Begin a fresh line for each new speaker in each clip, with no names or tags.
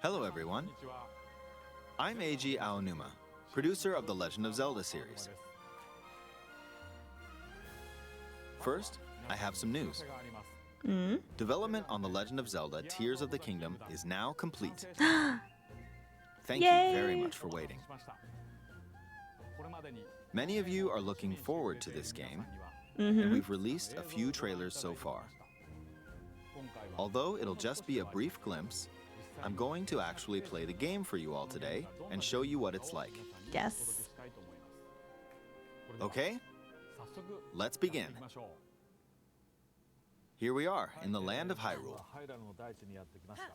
Hello everyone, I'm Eiji Aonuma, producer of the Legend of Zelda series. First, I have some news. Development on The Legend of Zelda Tears of the Kingdom is now complete. Thank
Yay!
you very much for waiting. Many of you are looking forward to this game, and we've released a few trailers so far. Although it'll just be a brief glimpse, I'm going to actually play the game for you all today and show you what it's like.
Yes.
Okay? Let's begin. Here we are in the land of Hyrule.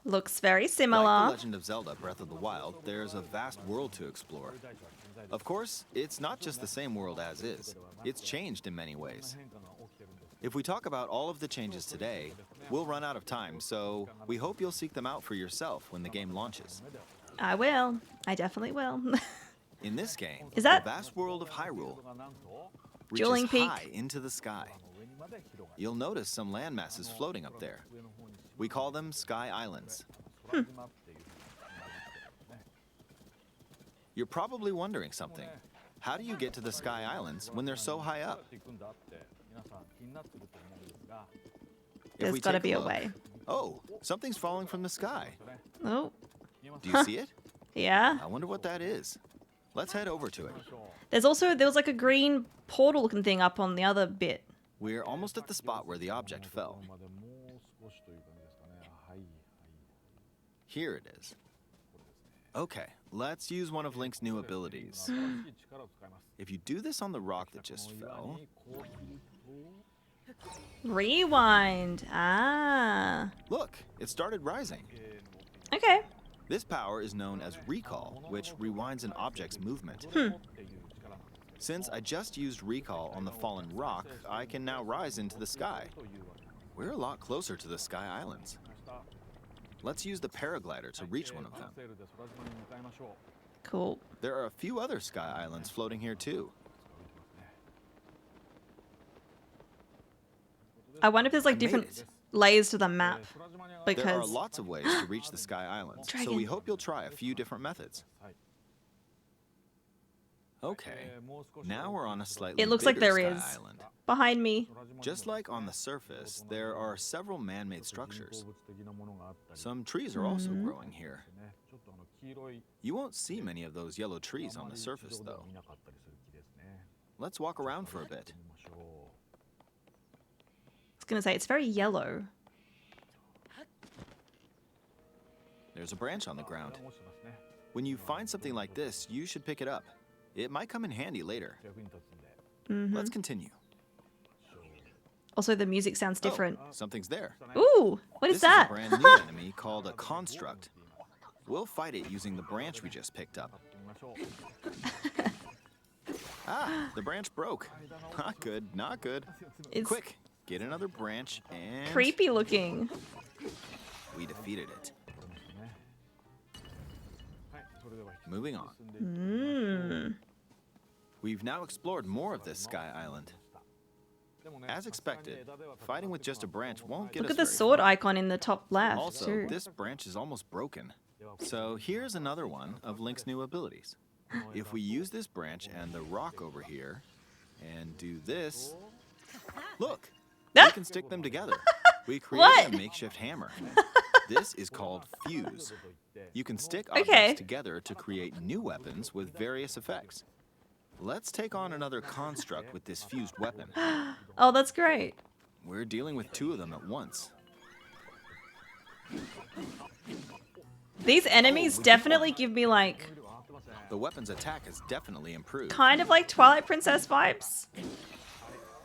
Looks very
Like The
similar.
Legend of Zelda Breath of the Wild, there's a vast world to explore. Of course, it's not just the same world as is. It's changed in many ways. If we talk about all of the changes today, we'll run out of time, so we hope you'll seek them out for yourself when the game launches.
I will. I definitely will.
In this game,
Is that-
the vast world of Hyrule
Dueling
reaches
Peak?
high into the sky. You'll notice some land masses floating up there. We call them Sky Islands. You're probably wondering something. How do you get to the Sky Islands when they're so high up? If
There's
we
gotta
take
be a
look-
way.
Oh, something's falling from the sky.
Oh,
Do you see it?
yeah.
I wonder what that is. Let's head over to it.
There was like a green portal looking thing up on the other bit.
We're almost at the spot where the object fell. Here it is. Okay, let's use one of Link's new abilities. If you do this on the rock that just fell,
Rewind. Ah.
look, it started rising.
Okay.
This power is known as recall, which rewinds an object's movement. Since I just used recall on the fallen rock, I can now rise into the sky. We're a lot closer to the Sky Islands. Let's use the paraglider to reach one of them.
Cool.
There are a few other Sky Islands floating here too.
I wonder if there's like
made
different
it.
layers to the map.
There are
Because
lots of ways to reach the Sky Islands, so we
Dragon.
hope you'll try a few different methods. Okay, now we're on a slightly
It looks like
bigger
there
Sky
is.
Island.
behind me.
Just like on the surface, there are several man-made structures. Some trees are also growing here. You won't see many of those yellow trees on the surface, though. Let's walk around for a bit.
I was gonna say it's very yellow.
There's a branch on the ground. When you find something like this, you should pick it up. It might come in handy later. Let's continue.
Also, the music sounds different.
Oh, something's there.
Ooh, what is
This
that?
is a brand new enemy called a construct. We'll fight it using the branch we just picked up. Ah, the branch broke. Not good, not good.
It's
Quick, get another branch and...
creepy looking.
We defeated it. Moving on. We've now explored more of this Sky Island. As expected, fighting with just a branch won't get
Look
us
at the
very
sword
far.
icon in the top left
Also,
too.
this branch is almost broken. So here's another one of Link's new abilities. If we use this branch and the rock over here, and do this, look, we can stick them together. We created
What?
a makeshift hammer. This is called fuse. You can stick
Okay.
objects together to create new weapons with various effects. Let's take on another construct with this fused weapon.
Oh, that's great.
We're dealing with two of them at once.
These enemies definitely give me like
The weapon's attack has definitely improved.
kind of like Twilight Princess vibes.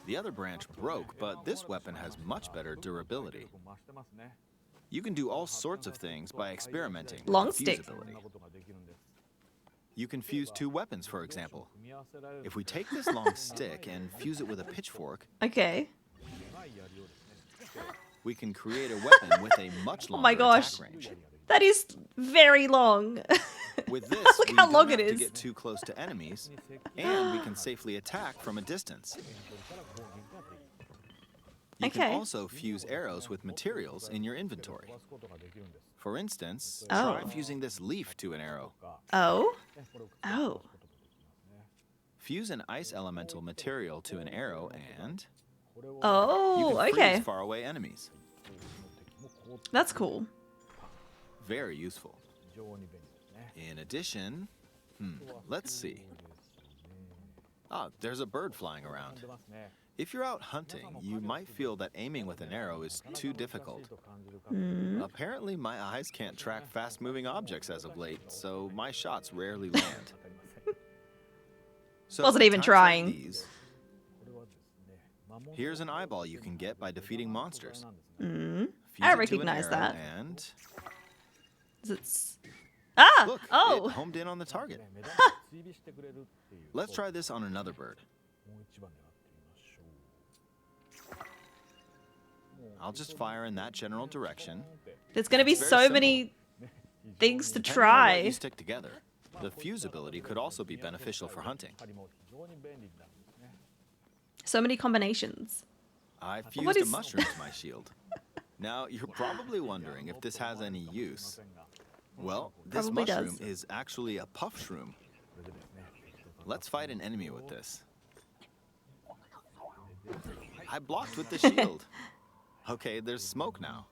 The other branch broke, but this weapon has much better durability. You can do all sorts of things by experimenting with
Long
the fuse
stick.
ability. You can fuse two weapons, for example. If we take this long stick and fuse it with a pitchfork,
Okay.
we can create a weapon with a much longer
Oh my gosh.
attack range.
That is very long.
With this,
Look
we
how
don't
long
have
it
to
is.
get too close to enemies, and we can safely attack from a distance. You
Okay.
can also fuse arrows with materials in your inventory. For instance,
Oh.
try fusing this leaf to an arrow.
Oh? Oh.
Fuse an ice elemental material to an arrow and you
Oh,
can freeze
okay.
faraway enemies.
That's cool.
Very useful. In addition, let's see. Ah, there's a bird flying around. If you're out hunting, you might feel that aiming with an arrow is too difficult. Apparently, my eyes can't track fast-moving objects as of late, so my shots rarely land. So
Wasn't
at
even
times
trying.
like these, here's an eyeball you can get by defeating monsters. Fuse
I
it to an
recognize
arrow
that.
And
Is it... Ah!
look,
Oh!
it homed in on the target. Let's try this on another bird. I'll just fire in that general direction.
There's gonna be
It's very
so
simple.
many things to
Depending on what you
try.
stick together, the fuse ability could also be beneficial for hunting.
So many combinations.
I
What
fused a
is-
mushroom to my shield. Now, you're probably wondering if this has any use. Well, this
Probably
mushroom
does.
is actually a puff shroom. Let's fight an enemy with this. I blocked with the shield. Okay, there's smoke now.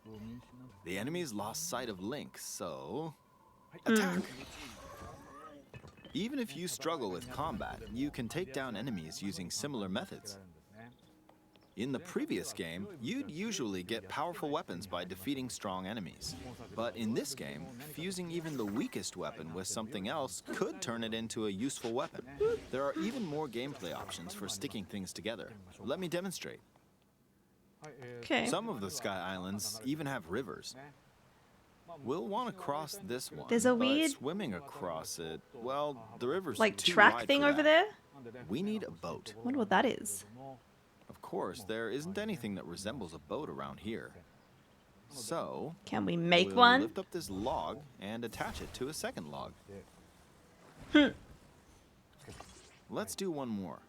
The enemy's lost sight of Link, so attack. Even if you struggle with combat, you can take down enemies using similar methods. In the previous game, you'd usually get powerful weapons by defeating strong enemies. But in this game, fusing even the weakest weapon with something else could turn it into a useful weapon. There are even more gameplay options for sticking things together. Let me demonstrate.
Okay.
Some of the Sky Islands even have rivers. We'll want to cross this one.
There's a
but
weird-
swimming across it, well, the river's
Like
too
track
wide
thing
for
over
that.
there?
We need a boat.
I wonder what that is.
Of course, there isn't anything that resembles a boat around here. So,
Can we make
we'll
one?
lift up this log and attach it to a second log. Let's do one more.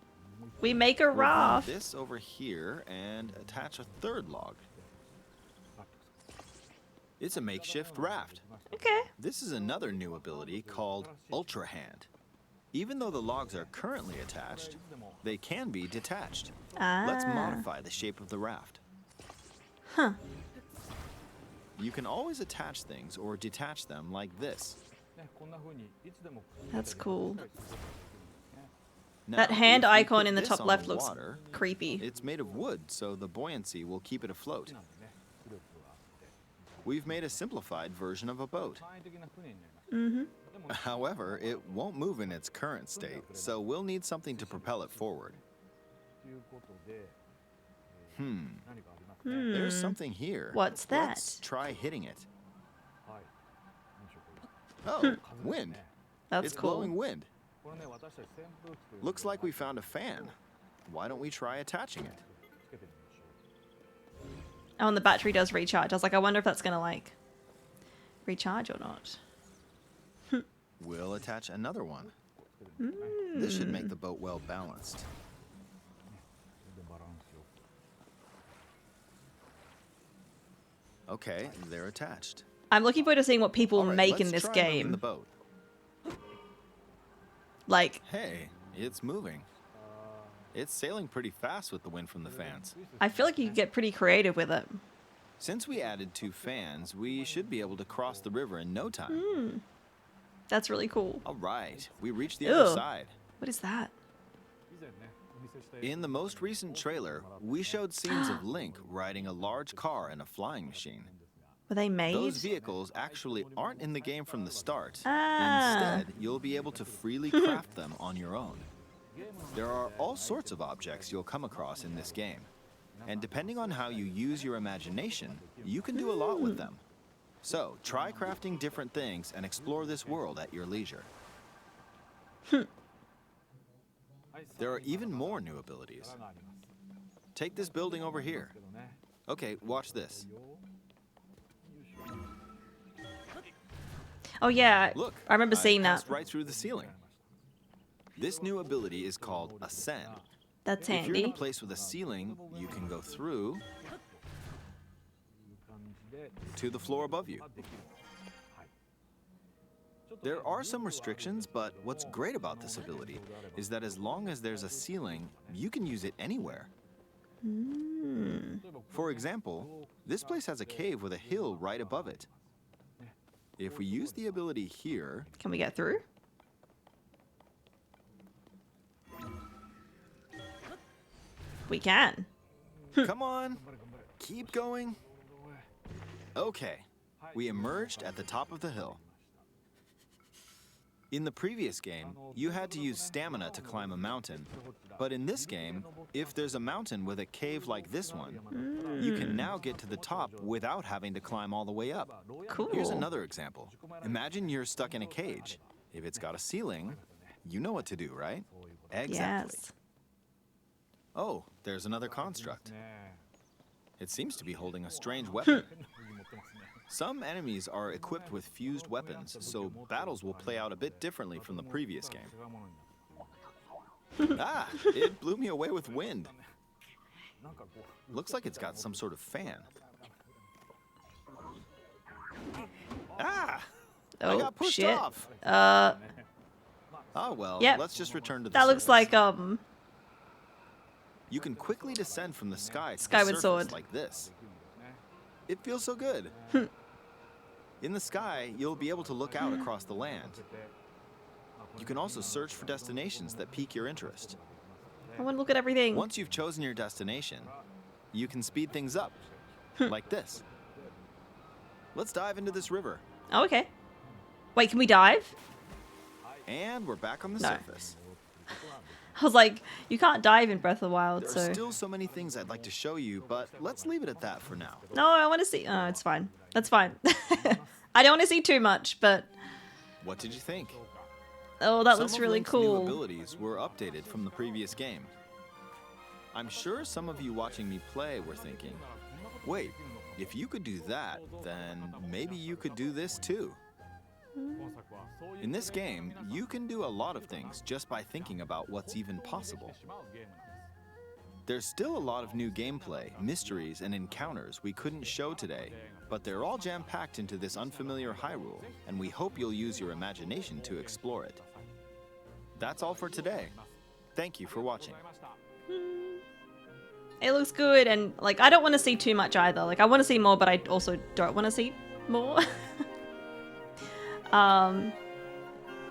We make a
We'll bring
raft.
this over here and attach a third log. It's a makeshift raft.
Okay.
This is another new ability called Ultra Hand. Even though the logs are currently attached, they can be detached. Let's
Ah.
modify the shape of the raft.
Huh.
You can always attach things or detach them like this.
That's cool.
Now,
That hand
if we
icon
put
in the
this
top
on
left looks
water,
creepy.
it's made of wood, so the buoyancy will keep it afloat. We've made a simplified version of a boat. However, it won't move in its current state, so we'll need something to propel it forward. There's something here.
What's
Let's
that?
try hitting it. Oh, wind.
That's
It's
cool.
blowing wind. Looks like we found a fan. Why don't we try attaching it?
Oh, and the battery does recharge. I was like, I wonder if that's gonna like recharge or not.
We'll attach another one. This should make the boat well balanced. Okay, they're attached.
I'm looking forward to seeing what people
All right,
make in
let's
this
try moving
game.
the boat.
Like,
Hey, it's moving. It's sailing pretty fast with the wind from the fans.
I feel like you could get pretty creative with it.
Since we added 2 fans, we should be able to cross the river in no time.
That's really cool.
All right, we reached the other
Ew.
side.
What is that?
In the most recent trailer, we showed scenes of Link riding a large car and a flying machine.
Were they made?
Those vehicles actually aren't in the game from the start.
Ah.
Instead, you'll be able to freely craft them on your own. There are all sorts of objects you'll come across in this game. And depending on how you use your imagination, you can do a lot with them. So, try crafting different things and explore this world at your leisure. There are even more new abilities. Take this building over here. Okay, watch this.
Oh yeah,
Look,
I remember seeing that.
passed right through the ceiling. This new ability is called Ascend.
That's
If you're in a
handy.
place with a ceiling, you can go through to the floor above you. There are some restrictions, but what's great about this ability is that as long as there's a ceiling, you can use it anywhere. For example, this place has a cave with a hill right above it. If we use the ability here,
Can we get through? We can.
come on, keep going. Okay, we emerged at the top of the hill. In the previous game, you had to use stamina to climb a mountain. But in this game, if there's a mountain with a cave like this one, you can now get to the top without having to climb all the way up.
Cool.
Here's another example. Imagine you're stuck in a cage. If it's got a ceiling, you know what to do, right? Exactly.
Yes.
Oh, there's another construct. It seems to be holding a strange weapon. Some enemies are equipped with fused weapons, so battles will play out a bit differently from the previous game. Ah, it blew me away with wind. Looks like it's got some sort of fan. Ah! I
Oh
got pushed
shit.
off. Oh well,
Yep.
let's just return to the
That looks
surface.
like
You can quickly descend from the sky to
Skyward
the surface
sword.
like this. It feels so good. In the sky, you'll be able to look out across the land. You can also search for destinations that pique your interest.
I want to look at everything.
Once you've chosen your destination, you can speed things up, like this. Let's dive into this river.
Oh, okay. Wait, can we dive?
And we're back on the
No.
surface.
I was like, you can't dive in Breath of the Wild,
There
so.
are still so many things I'd like to show you, but let's leave it at that for now.
No, I want to see. Oh, it's fine. That's fine. I don't want to see too much, but
What did you think?
oh, that
Some
looks
of
really
Link's new
cool.
abilities were updated from the previous game. I'm sure some of you watching me play were thinking, wait, if you could do that, then maybe you could do this too. In this game, you can do a lot of things just by thinking about what's even possible. There's still a lot of new gameplay, mysteries, and encounters we couldn't show today, but they're all jam-packed into this unfamiliar Hyrule, and we hope you'll use your imagination to explore it. That's all for today. Thank you for watching.
It looks good, and like I don't want to see too much either. Like I want to see more, but I also don't want to see more.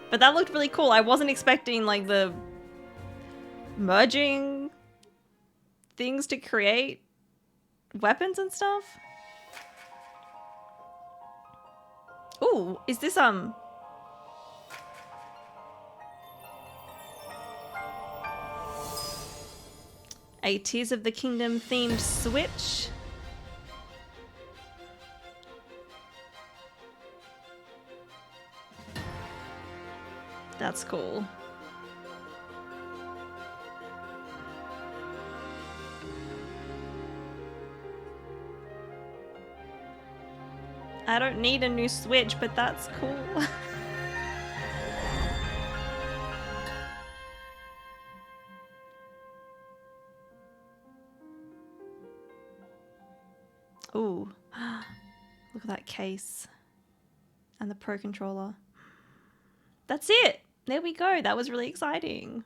But that looked really cool. I wasn't expecting like the merging things to create weapons and stuff. Ooh, is this a Tears of the Kingdom themed Switch? That's cool. I don't need a new Switch, but that's cool. Ooh. Look at that case. And the Pro Controller. That's it! There we go. That was really exciting.